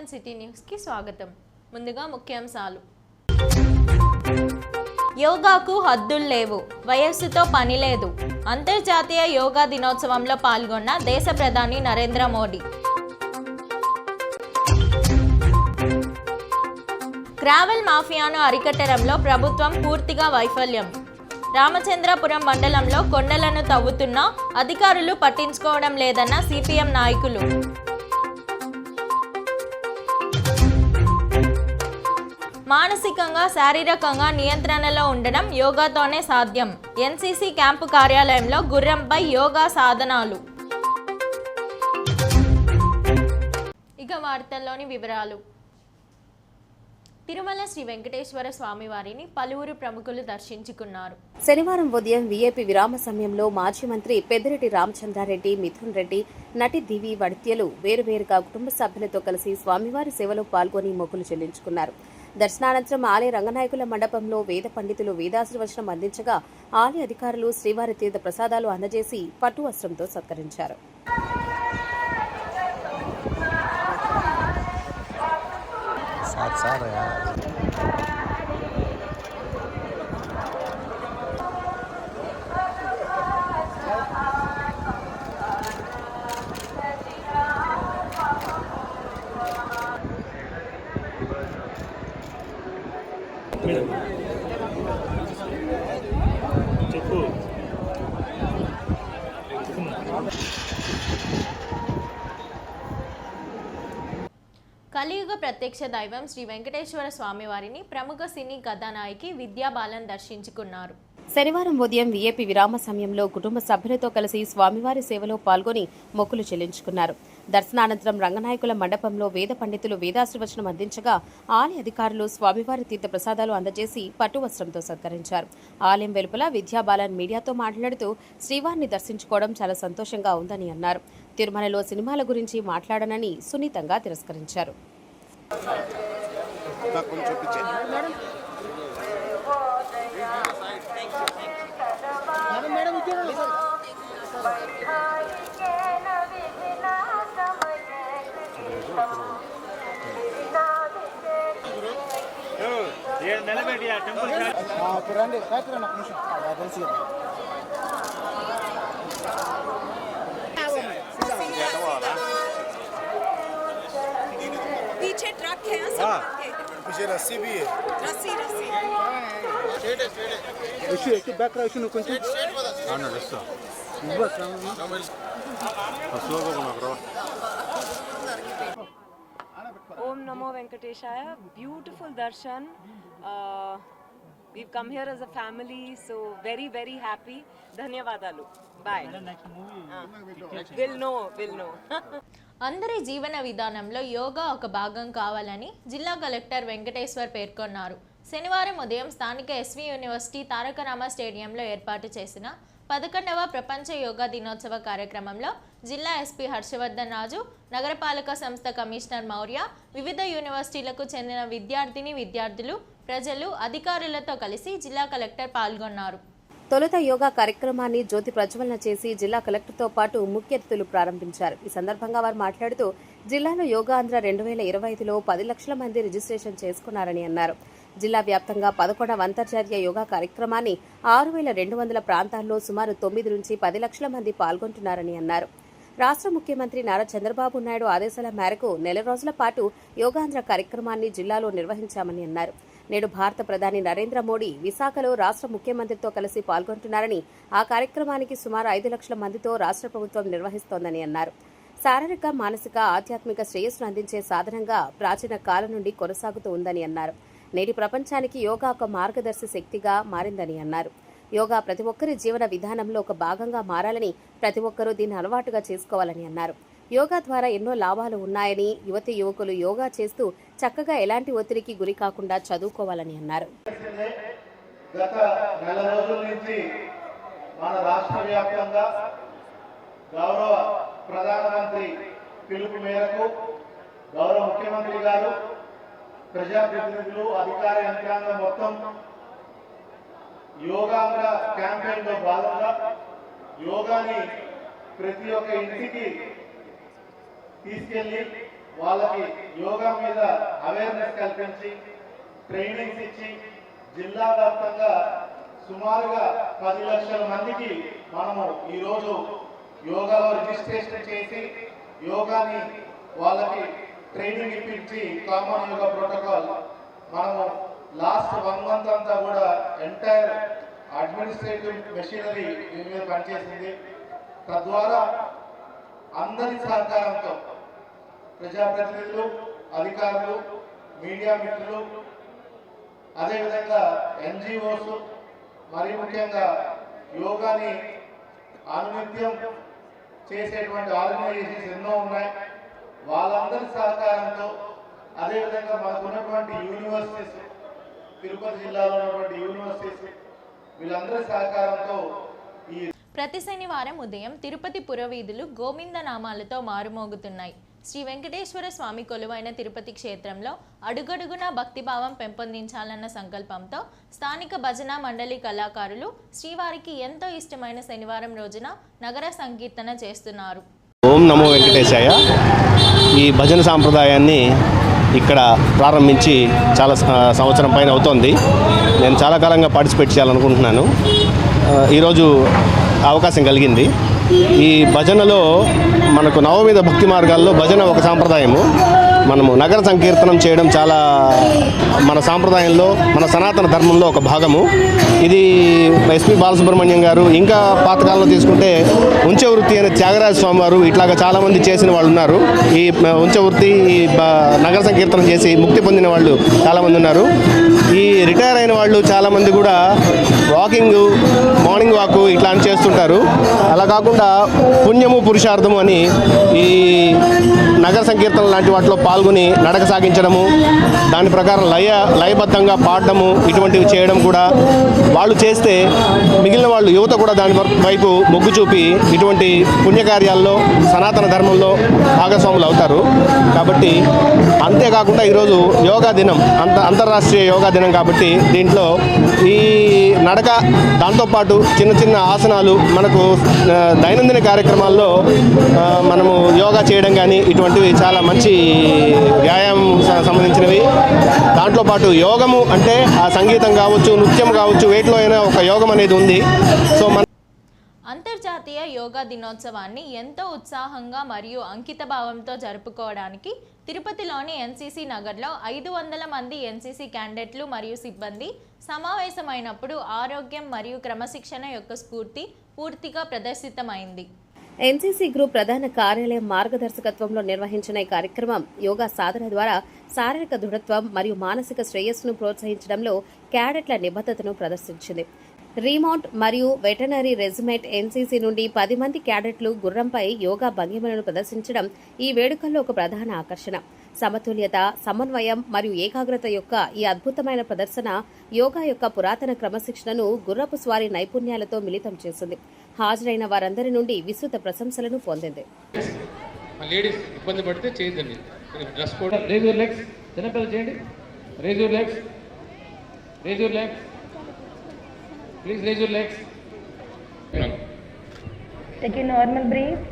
N city news కి స్వాగతం. ముందుగా ముఖ్యాంశాలు. యోగాకు హద్దులు లేవు, వయస్సుతో పని లేదు. అంతర్జాతీయ యోగా దినోత్సవంలో పాల్గొన్న దేశ ప్రధాని నరేంద్ర మోడీ. గ్రావెల్ మాఫియాను అరికట్టడంలో ప్రభుత్వం పూర్తిగా వైఫల్యం. రామచంద్రపురం మండలంలో కొండలను తవ్వుతున్నా అధికారులు పట్టించుకోవడం లేదన్న సిపిఎం నాయకులు. మానసికంగా శారీరకంగా నియంత్రణలో ఉండడం యోగాతోనే సాధ్యం. ఎన్సిసి క్యాంపు కార్యాలయంలో గుర్రంపై యోగా సాధనాలు. ఇక వార్తల్లోని వివరాలు. తిరుమల శ్రీ వెంకటేశ్వర స్వామి వారిని పలువురు ప్రముఖులు దర్శించుకున్నారు. శనివారం ఉదయం వీఐపీ విరామ సమయంలో మాజీ మంత్రి పెద్దిరెడ్డి రామచంద్రారెడ్డి, మిథున్ రెడ్డి, నటి దివి వడిత్యలు వేరువేరుగా కుటుంబ సభ్యులతో కలిసి స్వామివారి సేవలో పాల్గొని మొక్కులు చెల్లించుకున్నారు. దర్శనానంతరం ఆలయ రంగనాయకుల మండపంలో వేద పండితులు వేదాశీర్వచనం అందించగా ఆలయ అధికారులు శ్రీవారి తీర్థ ప్రసాదాలు అందజేసి పట్టు వస్త్రంతో సత్కరించారు. కలియుగ ప్రత్యక్ష దైవం శ్రీ వెంకటేశ్వర స్వామి వారిని ప్రముఖ సినీ కథానాయకి విద్యా బాలన్ దర్శించుకున్నారు. శనివారం ఉదయం వీఐపీ విరామ సమయంలో కుటుంబ సభ్యులతో కలిసి స్వామివారి సేవలో పాల్గొని మొక్కులు చెల్లించుకున్నారు. దర్శనానంతరం రంగనాయకుల మండపంలో వేద పండితులు వేదాశీర్వచనం అందించగా ఆలయ అధికారులు స్వామివారి తీర్థ ప్రసాదాలు అందజేసి పట్టు వస్త్రంతో సత్కరించారు. ఆలయం వెలుపల విద్యాబాలన్ మీడియాతో మాట్లాడుతూ శ్రీవారిని దర్శించుకోవడం చాలా సంతోషంగా ఉందని అన్నారు. తిరుమలలో సినిమాల గురించి మాట్లాడనని సున్నితంగా తిరస్కరించారు. पीछे ट्रक है सब पीछे रस्सी भी है रस्सी इशू एक बैक रा इशू కొంచెం అవును రస్తా బస్ అస్లోగా కొనకరా ओम नमो वेंकटेशाय beautiful darshan we've come here as a family so very happy ధన్యవాదాలు bye will know అందరి జీవన విధానంలో యోగా ఒక భాగం కావాలని జిల్లా కలెక్టర్ వెంకటేశ్వర్ పేర్కొన్నారు. శనివారం ఉదయం స్థానిక ఎస్వి యూనివర్సిటీ తారకరామ స్టేడియంలో ఏర్పాటు చేసిన 11వ ప్రపంచ యోగా దినోత్సవ కార్యక్రమంలో జిల్లా ఎస్పీ హర్షవర్ధన్ రాజు, నగరపాలక సంస్థ కమిషనర్ మౌర్య, వివిధ యూనివర్సిటీలకు చెందిన విద్యార్థులు, ప్రజలు, అధికారులతో కలిసి జిల్లా కలెక్టర్ పాల్గొన్నారు. తొలుత యోగా కార్యక్రమాన్ని జ్యోతి ప్రజ్వలన చేసి జిల్లా కలెక్టర్తో పాటు ముఖ్య అతిథులు ప్రారంభించారు. ఈ సందర్భంగా వారు మాట్లాడుతూ జిల్లాలో యోగాంధ్ర 2025లో 10 లక్షల మంది రిజిస్ట్రేషన్ చేసుకున్నారని అన్నారు. జిల్లా వ్యాప్తంగా 11వ అంతర్జాతీయ యోగా కార్యక్రమాన్ని 6200 ప్రాంతాల్లో సుమారు 9 నుంచి 10 లక్షల మంది పాల్గొంటున్నారని అన్నారు. రాష్ట్ర ముఖ్యమంత్రి నారా చంద్రబాబు నాయుడు ఆదేశాల మేరకు నెల రోజుల పాటు యోగాంధ్ర కార్యక్రమాన్ని జిల్లాలో నిర్వహించామని అన్నారు. నేడు భారత ప్రధాని నరేంద్ర మోడీ విశాఖలో రాష్ట్ర ముఖ్యమంత్రితో కలిసి పాల్గొంటున్నారని, ఆ కార్యక్రమానికి సుమారు 5 లక్షల మందితో రాష్ట్ర ప్రభుత్వం నిర్వహిస్తోందని అన్నారు. శారీరక, మానసిక, ఆధ్యాత్మిక శ్రేయస్సును అందించే సాధనంగా ప్రాచీన కాలం నుండి కొనసాగుతూ ఉందని అన్నారు. నేటి ప్రపంచానికి యోగా ఒక మార్గదర్శి శక్తిగా మారిందని అన్నారు. యోగా ప్రతి ఒక్కరి జీవన విధానంలో ఒక భాగంగా మారాలని, ప్రతి ఒక్కరూ దీన్ని అలవాటుగా చేసుకోవాలని అన్నారు. యోగా ద్వారా ఎన్నో లాభాలు ఉన్నాయని, యువకులు యోగా చేస్తూ చక్కగా ఎలాంటి ఒత్తిడికి గురి కాకుండా చదువుకోవాలని అన్నారు. గత నెల రోజుల నుంచి మన రాష్ట్ర వ్యాప్తంగా గౌరవ ప్రధానమంత్రి పిలుపు మేరకు గౌరవ ముఖ్యమంత్రి గారు, ప్రజాప్రతినిధులు, అధికార యంత్రాంగం మొత్తం యోగాంధ్ర క్యాంపెయిన్ లో భాగంగా యోగాని ప్రతి ఒక్క ఇంటికి తీసుకెళ్లి వాళ్ళకి యోగా మీద అవేర్నెస్ కల్పించి ట్రైనింగ్స్ ఇచ్చి జిల్లా వ్యాప్తంగా సుమారుగా 10 లక్షల మందికి మనము ఈరోజు యోగాలో రిజిస్ట్రేషన్ చేసి యోగాని వాళ్ళకి ట్రైనింగ్ ఇప్పించి కామన్ యోగా ప్రోటోకాల్ మనము లాస్ట్ 1 మంత్ అంతా కూడా ఎంటైర్ అడ్మినిస్ట్రేటివ్ మెషినరీ దీని మీద పనిచేసింది. తద్వారా అందరి సహకారంతో ప్రజాప్రతినిధులు, అధికారులు, మీడియా మిత్రులు, అదేవిధంగా ఎన్జిఓస్, మరి ముఖ్యంగా యోగాని అనునిత్యం చేసేటువంటి ఆర్గనైజేషన్స్ ఎన్నో ఉన్నాయి. వాళ్ళందరి సహకారంతో, అదేవిధంగా మనకున్నటువంటి యూనివర్సిటీస్, తిరుపతి జిల్లాలో ఉన్నటువంటి యూనివర్సిటీస్, వీళ్ళందరి సహకారంతో ఈ ప్రతి శనివారం ఉదయం తిరుపతి పురవీధులు గోవింద నామాలతో మారుమోగుతున్నాయి. శ్రీ వెంకటేశ్వర స్వామి కొలువైన తిరుపతి క్షేత్రంలో అడుగడుగునా భక్తిభావం పెంపొందించాలన్న సంకల్పంతో స్థానిక భజన మండలి కళాకారులు శ్రీవారికి ఎంతో ఇష్టమైన శనివారం రోజున నగర సంకీర్తన చేస్తున్నారు. ఓం నమో వెంకటేశాయ. ఈ భజన సాంప్రదాయాన్ని ఇక్కడ ప్రారంభించి చాలా సంవత్సరం పైన అవుతోంది. నేను చాలా కాలంగా పార్టిసిపేట్ చేయాలనుకుంటున్నాను. ఈరోజు అవకాశం కలిగింది. ఈ భజనలో మనకు నవవిధ భక్తి మార్గాల్లో భజన ఒక సాంప్రదాయము. మనము నగర సంకీర్తనం చేయడం చాలా మన సాంప్రదాయంలో, మన సనాతన ధర్మంలో ఒక భాగము. ఇది ఎస్పి బాలసుబ్రహ్మణ్యం గారు, ఇంకా పాతకాలంలో తీసుకుంటే ఉంచె వృత్తి అనే త్యాగరాజ స్వామి వారు, ఇట్లాగా చాలామంది చేసిన వాళ్ళు ఉన్నారు. ఈ ఉంచె వృత్తి నగర సంకీర్తనం చేసి ముక్తి పొందిన వాళ్ళు చాలామంది ఉన్నారు. ఈ రిటైర్ అయిన వాళ్ళు చాలామంది కూడా వాకింగ్, మార్నింగ్ వాక్ ఇట్లా అని చేస్తుంటారు. అలా కాకుండా పుణ్యము పురుషార్థము అని ఈ నగర సంకీర్తన లాంటి వాటిలో పాల్గొని నడక సాగించడము, దాని ప్రకారం లయబద్ధంగా పాడడము, ఇటువంటివి చేయడం కూడా వాళ్ళు చేస్తే మిగిలిన వాళ్ళు, యువత కూడా దాని వైపు మొగ్గు చూపి ఇటువంటి పుణ్యకార్యాల్లో సనాతన ధర్మంలో భాగస్వాములు అవుతారు. కాబట్టి అంతేకాకుండా ఈరోజు యోగా దినం, అంతర్రాష్ట్రీయ యోగా దినం కాబట్టి దీంట్లో ఈ నడక, దాంతోపాటు చిన్న చిన్న ఆసనాలు, మనకు దైనందిన కార్యక్రమాల్లో మనము యోగా చేయడం కానీ ఇటువంటివి చాలా మంచి వ్యాయామం సంబంధించినవి. దాంట్లో పాటు యోగము అంటే ఆ సంగీతం కావచ్చు, నృత్యం కావచ్చు, వేటిలో అయినా ఒక యోగం అనేది ఉంది. సో అంతర్జాతీయ యోగా దినోత్సవాన్ని ఎంతో ఉత్సాహంగా మరియు అంకిత భావంతో జరుపుకోవడానికి తిరుపతిలోని ఎన్సీసీ నగర్లో 500 మంది ఎన్సీసీ క్యాండిడేట్లు మరియు సిబ్బంది సమావేశమైనప్పుడు ఆరోగ్యం మరియు క్రమశిక్షణ యొక్క స్ఫూర్తి పూర్తిగా ప్రదర్శితమైంది. ఎన్సీసీ గ్రూప్ ప్రధాన కార్యాలయం మార్గదర్శకత్వంలో నిర్వహించిన ఈ కార్యక్రమం యోగా సాధన ద్వారా శారీరక దృఢత్వం మరియు మానసిక శ్రేయస్సును ప్రోత్సహించడంలో క్యాడెట్ల నిబద్ధతను ప్రదర్శించింది. రీమౌంట్ మరియు వెటనరీ రెజిమెంట్ ఎన్సీసీ నుండి 10 మంది క్యాడెట్లు గుర్రంపై యోగా భంగిమలను ప్రదర్శించడం ఈ వేడుకల్లో ఒక ప్రధాన ఆకర్షణ. సమతుల్యత, సమన్వయం మరియు ఏకాగ్రత యొక్క ఈ అద్భుతమైన ప్రదర్శన యోగా యొక్క పురాతన క్రమశిక్షణను గుర్రపు స్వారీ నైపుణ్యాలతో మిళితం చేసింది. హాజరైన వారందరి నుండి విస్తృత ప్రశంసలను పొందింది. లేడీస్ ఇబ్బంది పడితే చేయదండి. Dress code raise your legs, చిన్నపిల్లలు చేయండి. Raise your legs, raise your legs, please raise your legs. Take a normal breath.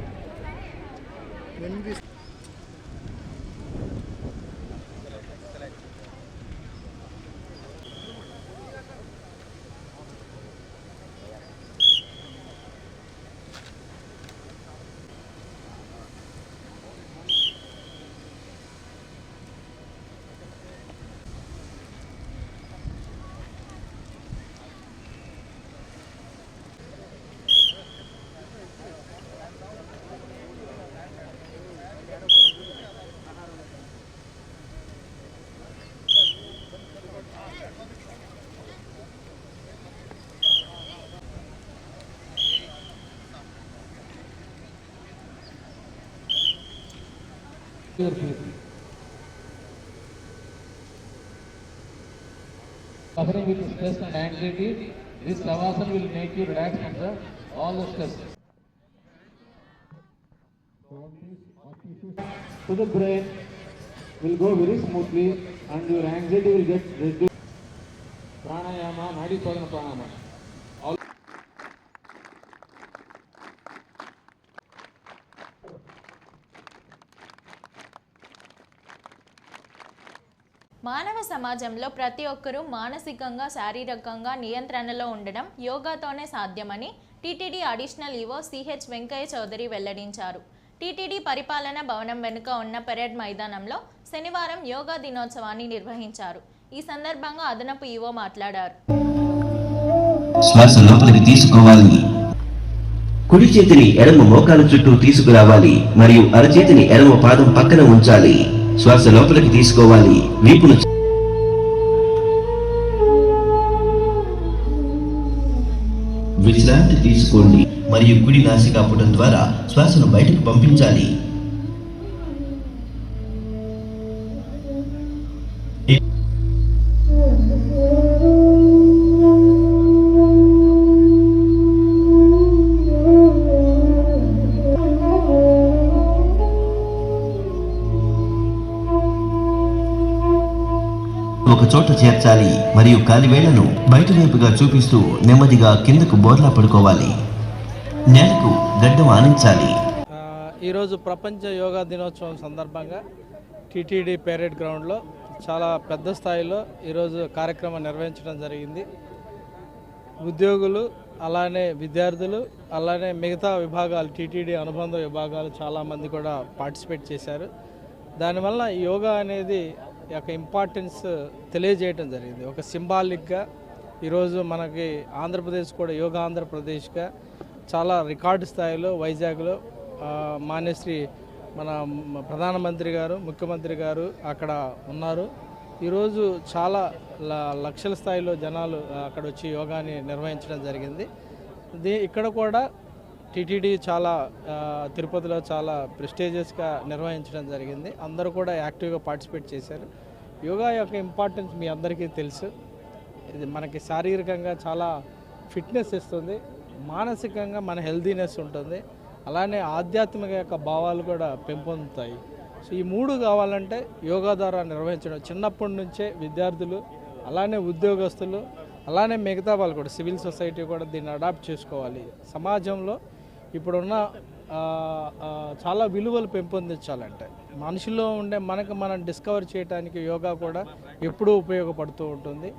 Suffering with stress and anxiety, this Savasana will make you relax from all the stress. So the brain will go very smoothly and your anxiety will get reduced. Pranayama, Nadi Sodhana Pranayama. మానవ సమాజంలో ప్రతి ఒక్కరూ మానసికంగా శారీరకంగా నియంత్రణలో ఉండడం యోగాతోనే సాధ్యమని TTD additional EO CH Venkaiah Chowdary వెల్లడించారు. టీటీడీ పరిపాలన భవనం వెనుక ఉన్న పెరేడ్ మైదానంలో శనివారం యోగా దినోత్సవాన్ని నిర్వహించారు. ఈ సందర్భంగా అదనపు ఈవో మాట్లాడారు. శ్వాస లోపలికి తీసుకోవాలి. కుడి చేతిని ఎడమ మోకాల చుట్టూ తీసుకురావాలి మరియు అరచేతిని ఎడమ పాదం పక్కన ఉంచాలి. శ్వాస లోపలికి తీసుకోవాలి. వీపును విశ్రాంతి తీసుకోండి మరియు కుడి నాసికాపుటం ద్వారా శ్వాసను బయటకు పంపించాలి. ఒక చోట చేర్చాలి మరియు కాలివేళ్లను బయట వైపుగా చూపిస్తూ నెమ్మదిగా కిందకు బోర్లా పడుకోవాలి. నేలకు గడ్డం ఆనించాలి. ఈరోజు ప్రపంచ యోగా దినోత్సవం సందర్భంగా టీటీడీ పెరేడ్ గ్రౌండ్లో చాలా పెద్ద స్థాయిలో ఈరోజు కార్యక్రమం నిర్వహించడం జరిగింది. ఉద్యోగులు, అలానే విద్యార్థులు, అలానే మిగతా విభాగాలు, టీటీడీ అనుబంధ విభాగాలు చాలామంది కూడా పార్టిసిపేట్ చేశారు. దానివల్ల యోగా అనేది యొక్క ఇంపార్టెన్స్ తెలియజేయటం జరిగింది. ఒక సింబాలిక్గా ఈరోజు మనకి ఆంధ్రప్రదేశ్ కూడా యోగా ఆంధ్రప్రదేశ్గా చాలా రికార్డు స్థాయిలో వైజాగ్లో మాన్యశ్రీ మన ప్రధానమంత్రి గారు, ముఖ్యమంత్రి గారు అక్కడ ఉన్నారు. ఈరోజు చాలా లక్షల స్థాయిలో జనాలు అక్కడ వచ్చి యోగాని నిర్వహించడం జరిగింది. ఇక్కడ కూడా టీటీడీ చాలా తిరుపతిలో చాలా ప్రెస్టీజియస్గా నిర్వహించడం జరిగింది. అందరూ కూడా యాక్టివ్గా పార్టిసిపేట్ చేశారు. యోగా యొక్క ఇంపార్టెన్స్ మీ అందరికీ తెలుసు. ఇది మనకి శారీరకంగా చాలా ఫిట్నెస్ ఇస్తుంది, మానసికంగా మన హెల్దీనెస్ ఉంటుంది, అలానే ఆధ్యాత్మిక యొక్క భావాలు కూడా పెంపొందుతాయి. సో ఈ మూడు కావాలంటే యోగా ద్వారా నిర్వహించడం. చిన్నప్పటి నుంచే విద్యార్థులు, అలానే ఉద్యోగస్తులు, అలానే మిగతా వాళ్ళు కూడా సివిల్ సొసైటీ కూడా దీన్ని అడాప్ట్ చేసుకోవాలి. సమాజంలో ఇప్పుడున్న చాలా విలువలు పెంపొందించాలంటే మనిషిలో ఉండే మనకు మనం డిస్కవర్ చేయడానికి యోగా కూడా ఎప్పుడూ ఉపయోగపడుతూ ఉంటుంది.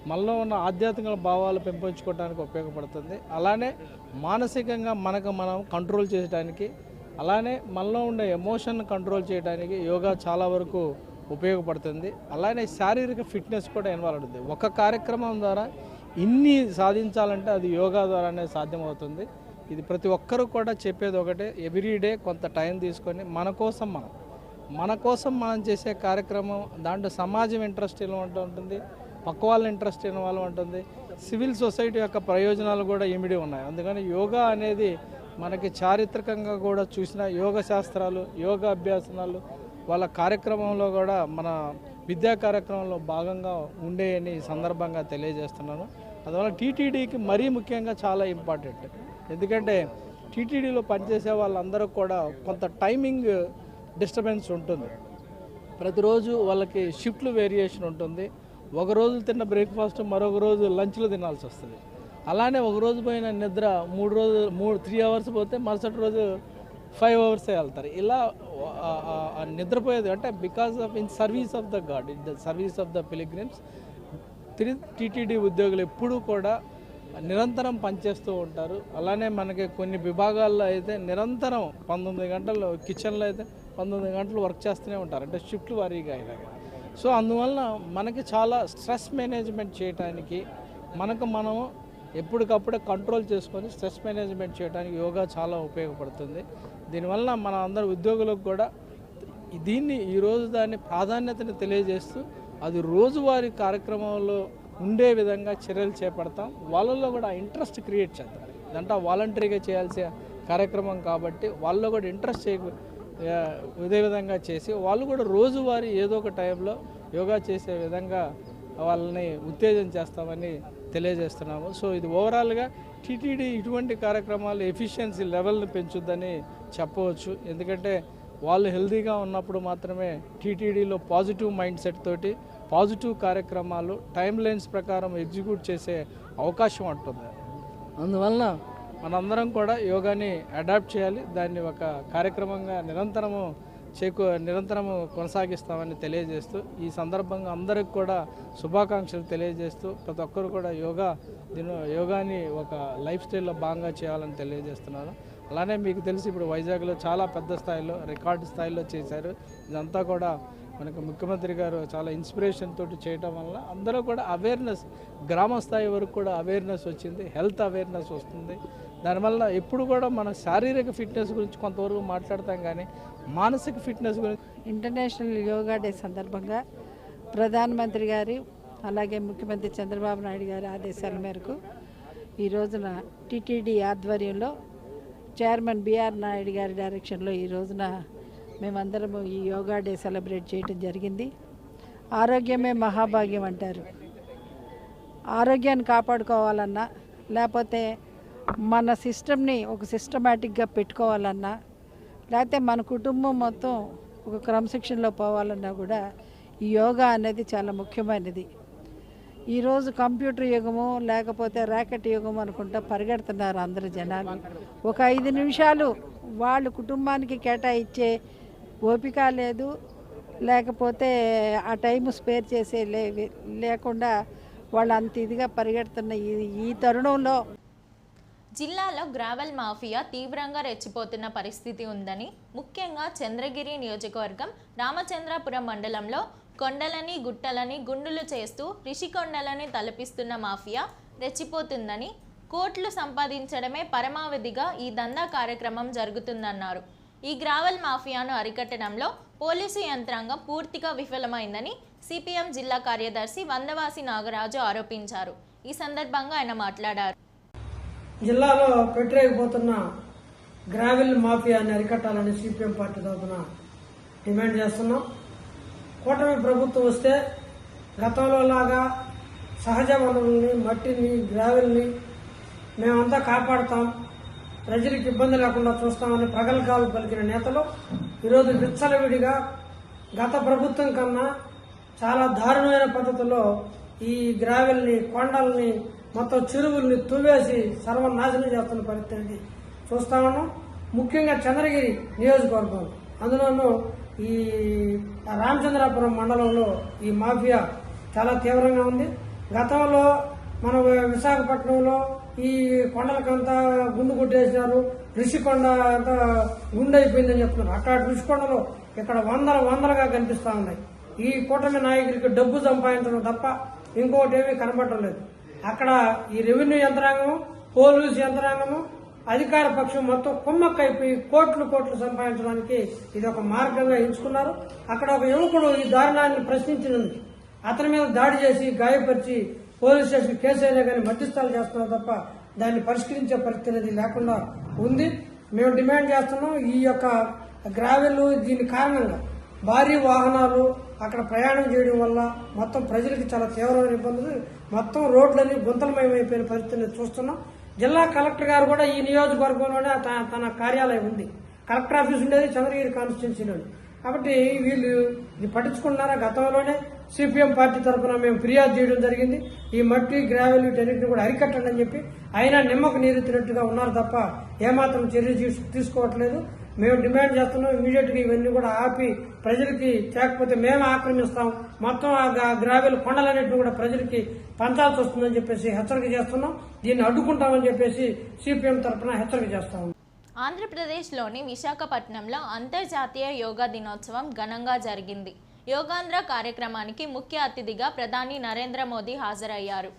మనలో ఉన్న ఆధ్యాత్మిక భావాలు పెంపొంచుకోవడానికి ఉపయోగపడుతుంది. అలానే మానసికంగా మనకు మనం కంట్రోల్ చేయడానికి, అలానే మనలో ఉండే ఎమోషన్ కంట్రోల్ చేయడానికి యోగా చాలా వరకు ఉపయోగపడుతుంది. అలానే శారీరక ఫిట్నెస్ కూడా ఇన్వాల్వ్ అవుతుంది. ఒక కార్యక్రమం ద్వారా ఇన్ని సాధించాలంటే అది యోగా ద్వారానే సాధ్యమవుతుంది. ఇది ప్రతి ఒక్కరూ కూడా చెప్పేది ఒకటే, ఎవ్రీడే కొంత టైం తీసుకొని మన కోసం మనం చేసే కార్యక్రమం, దాంట్లో సమాజం ఇంట్రెస్ట్ ఇన్వాల్వ్ ఉంటుంది, పక్క వాళ్ళ ఇంట్రెస్ట్ ఇన్వాల్వ్ ఉంటుంది, సివిల్ సొసైటీ యొక్క ప్రయోజనాలు కూడా ఇమిడి ఉన్నాయి. అందుకని యోగా అనేది మనకి చారిత్రకంగా కూడా చూసిన యోగ శాస్త్రాలు, యోగా అభ్యాసనాలు వాళ్ళ కార్యక్రమంలో కూడా మన విద్యా కార్యక్రమంలో భాగంగా ఉండేయని సందర్భంగా తెలియజేస్తున్నాను. అందువల్ల టీటీడీకి మరీ ముఖ్యంగా చాలా ఇంపార్టెంట్. ఎందుకంటే టీటీడీలో పనిచేసే వాళ్ళందరూ కూడా కొంత టైమింగ్ డిస్టర్బెన్స్ ఉంటుంది. ప్రతిరోజు వాళ్ళకి షిఫ్ట్లు వేరియేషన్ ఉంటుంది. ఒక రోజు తిన్న బ్రేక్ఫాస్ట్ మరొక రోజు లంచ్లో తినాల్సి వస్తుంది. అలానే ఒక రోజు పోయిన నిద్ర 3 అవర్స్ పోతే మరుసటి రోజు 5 అవర్సే వెళ్తారు. ఇలా నిద్రపోయేది అంటే because of in service of the God, in the service of the pilgrims. TTD ఉద్యోగులు ఎప్పుడూ కూడా నిరంతరం పనిచేస్తూ ఉంటారు. అలానే మనకి కొన్ని విభాగాల్లో అయితే నిరంతరం 19 గంటలు, కిచెన్లో అయితే 19 గంటలు వర్క్ చేస్తూనే ఉంటారు, అంటే షిఫ్ట్లు వారీగా అయినా. సో అందువల్ల మనకి చాలా స్ట్రెస్ మేనేజ్మెంట్ చేయడానికి, మనకు మనం ఎప్పటికప్పుడే కంట్రోల్ చేసుకొని స్ట్రెస్ మేనేజ్మెంట్ చేయడానికి యోగా చాలా ఉపయోగపడుతుంది. దీనివల్ల మన అందరు ఉద్యోగులకు కూడా ఈరోజు దాని ప్రాధాన్యతను తెలియజేస్తూ అది రోజువారీ కార్యక్రమంలో ఉండే విధంగా చర్యలు చేపడతాం. వాళ్ళల్లో కూడా ఇంట్రెస్ట్ క్రియేట్ చేద్దాం. ఇదంతా వాలంటరీగా చేయాల్సిన కార్యక్రమం కాబట్టి వాళ్ళలో కూడా ఇంట్రెస్ట్ ఇదే విధంగా చేసి వాళ్ళు కూడా రోజువారీ ఏదో ఒక టైంలో యోగా చేసే విధంగా వాళ్ళని ఉత్తేజం చేస్తామని తెలియజేస్తున్నాము. సో ఇది ఓవరాల్గా టీటీడీ ఇటువంటి కార్యక్రమాలు ఎఫిషియన్సీ లెవెల్ని పెంచుద్దని చెప్పవచ్చు. ఎందుకంటే వాళ్ళు హెల్తీగా ఉన్నప్పుడు మాత్రమే టీటీడీలో పాజిటివ్ మైండ్ సెట్ తోటి పాజిటివ్ కార్యక్రమాలు టైం లైన్స్ ప్రకారం ఎగ్జిక్యూట్ చేసే అవకాశం ఉంటుంది. అందువలన మనందరం కూడా యోగాని అడాప్ట్ చేయాలి, దాన్ని ఒక కార్యక్రమంగా నిరంతరము నిరంతరం కొనసాగిస్తామని తెలియజేస్తూ ఈ సందర్భంగా అందరికి కూడా శుభాకాంక్షలు తెలియజేస్తూ ప్రతి ఒక్కరు కూడా యోగాని ఒక లైఫ్ స్టైల్లో భాగంగా చేయాలని తెలియజేస్తున్నాను. అలానే మీకు తెలిసి ఇప్పుడు వైజాగ్లో చాలా పెద్ద స్థాయిలో రికార్డు స్థాయిలో చేశారు. ఇదంతా కూడా మనకు ముఖ్యమంత్రి గారు చాలా ఇన్స్పిరేషన్ తోటి చేయటం వల్ల అందరూ కూడా అవేర్నెస్, గ్రామ స్థాయి వరకు కూడా అవేర్నెస్ వచ్చింది, హెల్త్ అవేర్నెస్ వస్తుంది. దానివల్ల ఎప్పుడు కూడా మన శారీరక ఫిట్నెస్ గురించి కొంతవరకు మాట్లాడతాం, కానీ మానసిక ఫిట్నెస్ గురించి. ఇంటర్నేషనల్ యోగా డే సందర్భంగా ప్రధానమంత్రి గారి అలాగే ముఖ్యమంత్రి చంద్రబాబు నాయుడు గారి ఆదేశాల మేరకు ఈ రోజున టీటీడీ ఆధ్వర్యంలో చైర్మన్ బిఆర్ నాయుడు గారి డైరెక్షన్లో ఈ రోజున మేమందరము ఈ యోగా డే సెలబ్రేట్ చేయడం జరిగింది. ఆరోగ్యమే మహాభాగ్యం అంటారు. ఆరోగ్యాన్ని కాపాడుకోవాలన్నా లేకపోతే మన సిస్టమ్ని ఒక సిస్టమేటిక్గా పెట్టుకోవాలన్నా లేకపోతే మన కుటుంబం మొత్తం ఒక క్రమశిక్షణలో పోవాలన్నా కూడా ఈ యోగా అనేది చాలా ముఖ్యమైనది. ఈరోజు కంప్యూటర్ యుగము లేకపోతే ర్యాకెట్ యుగము అనుకుంటా పరిగెడుతున్నారు అందరు జనాలు. ఒక 5 నిమిషాలు వాళ్ళు కుటుంబానికి కేటాయించే ఓపిక లేదు, లేకపోతే ఆ టైం స్పేర్ చేసే లేకుండా వాళ్ళు అంత ఇదిగా పరిగెడుతున్న ఈ తరుణంలో జిల్లాలో గ్రావెల్ మాఫియా తీవ్రంగా రెచ్చిపోతున్న పరిస్థితి ఉందని, ముఖ్యంగా చంద్రగిరి నియోజకవర్గం రామచంద్రాపురం మండలంలో కొండలని గుట్టలని గుండులు చేస్తూ రిషికొండలని తలపిస్తున్న మాఫియా రెచ్చిపోతుందని, కోట్లు సంపాదించడమే పరమావధిగా ఈ దందా కార్యక్రమం జరుగుతుందన్నారు. ఈ గ్రావెల్ మాఫియాను అరికట్టడంలో పోలీసు యంత్రాంగం పూర్తిగా విఫలమైందని సిపిఎం జిల్లా కార్యదర్శి వందవాసి నాగరాజు ఆరోపించారు. ఈ సందర్భంగా ఆయన మాట్లాడారు. జిల్లాలో పెట్టరేగిపోతున్న గ్రావెల్ మాఫియాని అరికట్టాలని సిపిఎం పార్టీ తరఫున డిమాండ్ చేస్తున్నాం. కూటమి ప్రభుత్వం వస్తే గతంలో లాగా సహజ వనరుల్ని, మట్టిని, గ్రావెల్ని మేమంతా కాపాడుతాం, ప్రజలకు ఇబ్బంది లేకుండా చూస్తామని ప్రగల్భాలు పలికిన నేతలు ఈరోజు విచ్చలవిడిగా గత ప్రభుత్వం కన్నా చాలా దారుణమైన పద్ధతిలో ఈ గ్రావెల్ని, కొండల్ని, మొత్తం చెరువుల్ని తువ్వేసి సర్వనాశనం చేస్తున్న పరిస్థితి చూస్తా ఉన్నాం. ముఖ్యంగా చంద్రగిరి నియోజకవర్గం, అందులోనూ ఈ రామచంద్రాపురం మండలంలో ఈ మాఫియా చాలా తీవ్రంగా ఉంది. గతంలో మన విశాఖపట్నంలో ఈ కొండలకంతా గుండు కొట్టేసినారు, ఋషికొండ అంతా గుండె అయిపోయిందని చెప్తున్నారు. అక్కడ ఋషికొండలో ఇక్కడ వందలుగా కనిపిస్తా ఉన్నాయి. ఈ కూటమి నాయకుడికి డబ్బు సంపాదించడం తప్ప ఇంకోటి ఏమీ కనబడటం లేదు. అక్కడ ఈ రెవెన్యూ యంత్రాంగము, పోలీసు యంత్రాంగము, అధికార పక్షం మొత్తం కుమ్మక్కైపోయి కోట్లు సంపాదించడానికి ఇది ఒక మార్గంగా ఎంచుకున్నారు. అక్కడ ఒక యువకుడు ఈ దారుణాన్ని ప్రశ్నించినందుకు అతని మీద దాడి చేసి గాయపరిచి పోలీస్ స్టేషన్ కేసు అయినా కానీ మధ్యస్థాలు చేస్తున్నారు తప్ప దాన్ని పరిష్కరించే పరిస్థితి అనేది లేకుండా ఉంది. మేము డిమాండ్ చేస్తున్నాం, ఈ యొక్క గ్రావెల్ దీని కారణంగా భారీ వాహనాలు అక్కడ ప్రయాణం చేయడం వల్ల మొత్తం ప్రజలకు చాలా తీవ్రమైన ఇబ్బందులు, మొత్తం రోడ్లన్నీ గుంతలమయమైపోయిన పరిస్థితిని చూస్తున్నాం. జిల్లా కలెక్టర్ గారు కూడా ఈ నియోజకవర్గంలోనే తన కార్యాలయం ఉంది. కలెక్టర్ ఆఫీస్ ఉండేది చంద్రగిరి కాన్స్టిట్యున్సీలోని. కాబట్టి వీళ్ళు ఇది పట్టించుకుంటున్నారా? గతంలోనే సిపిఎం పార్టీ తరఫున మేము ఫిర్యాదు చేయడం జరిగింది. ఈ మట్టి, గ్రావెల్ వీటన్నిటిని కూడా అరికట్టండి అని చెప్పి అయినా నిమ్మకు నీరెత్తినట్టుగా ఉన్నారు తప్ప ఏమాత్రం చర్య తీసుకోవట్లేదు. మేము డిమాండ్ చేస్తున్నాం, ఇమీడియట్ గా ఇవన్నీ కూడా ఆపి ప్రజలకి, లేకపోతే మేము ఆక్రమిస్తాం, మొత్తం ఆ గ్రావెల్ కొండలన్నింటినీ కూడా ప్రజలకి పంచాల్సి వస్తుందని చెప్పేసి హెచ్చరిక చేస్తున్నాం. దీన్ని అడ్డుకుంటామని చెప్పేసి సిపిఎం తరఫున హెచ్చరిక చేస్తాం. ఆంధ్రప్రదేశ్లోని విశాఖపట్నంలో అంతర్జాతీయ యోగా దినోత్సవం ఘనంగా జరిగింది. యోగాంధ్ర కార్యక్రమానికి ముఖ్య అతిథిగా ప్రధాని నరేంద్ర మోదీ హాజరయ్యారు.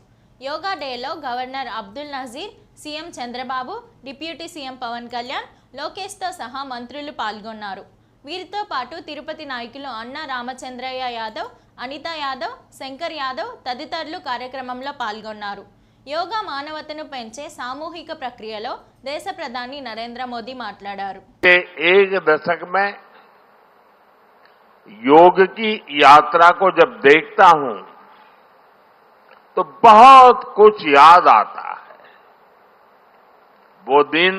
యోగా డేలో governor Abdul Nazeer, CM Chandrababu, deputy CM Pawan Kalyan, లోకేష్తో సహా మంత్రులు పాల్గొన్నారు. వీరితో పాటు తిరుపతి నాయకులు అన్న రామచంద్రయ్య యాదవ్, అనిత యాదవ్, శంకర్ యాదవ్ తదితరులు కార్యక్రమంలో పాల్గొన్నారు. యోగా మానవతను పెంచే సామూహిక ప్రక్రియలో దేశ ప్రధాని నరేంద్ర మోదీ మాట్లాడారు. एक दशक में योग की यात्रा को जब देखता हूं तो बहुत कुछ याद आता है. वो दिन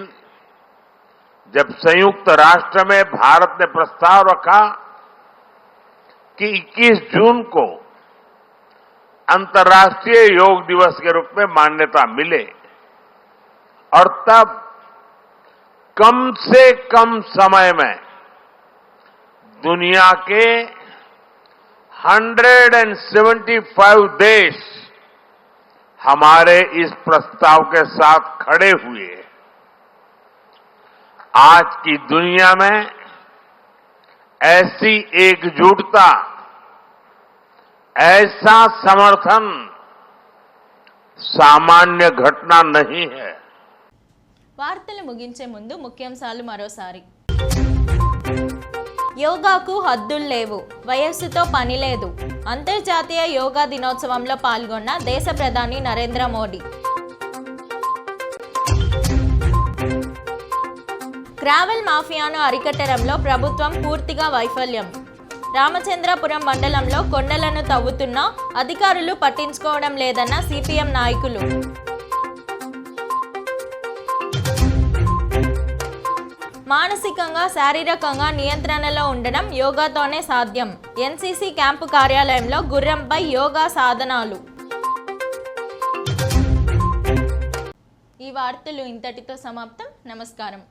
जब संयुक्त राष्ट्र में भारत ने प्रस्ताव रखा कि 21 जून को अंतर्राष्ट्रीय योग दिवस के रूप में मान्यता मिले, और तब कम से कम समय में दुनिया के 175 देश हमारे इस प्रस्ताव के साथ खड़े हुए। आज की दुनिया में ऐसी एकजुटता, ऐसा समर्थन सामान्य घटना नहीं है। వార్తలు ముగించే ముందు ముఖ్యాంశాలు మరోసారి. యోగాకు హద్దులు లేవు, వయస్సుతో పని లేదు. అంతర్జాతీయ యోగా దినోత్సవంలో పాల్గొన్న దేశ ప్రధాని నరేంద్ర మోడీ. గ్రావెల్ మాఫియాను అరికట్టడంలో ప్రభుత్వం పూర్తిగా వైఫల్యం. రామచంద్రపురం మండలంలో కొండలను తవ్వుతున్నా అధికారులు పట్టించుకోవడం లేదన్న సిపిఎం నాయకులు. మానసికంగా శారీరకంగా నియంత్రణలో ఉండడం యోగాతోనే సాధ్యం. ఎన్సీసీ క్యాంపు కార్యాలయంలో గుర్రంపై యోగా సాధనాలు. ఈ వార్తలు ఇంతటితో సమాప్తం. నమస్కారం.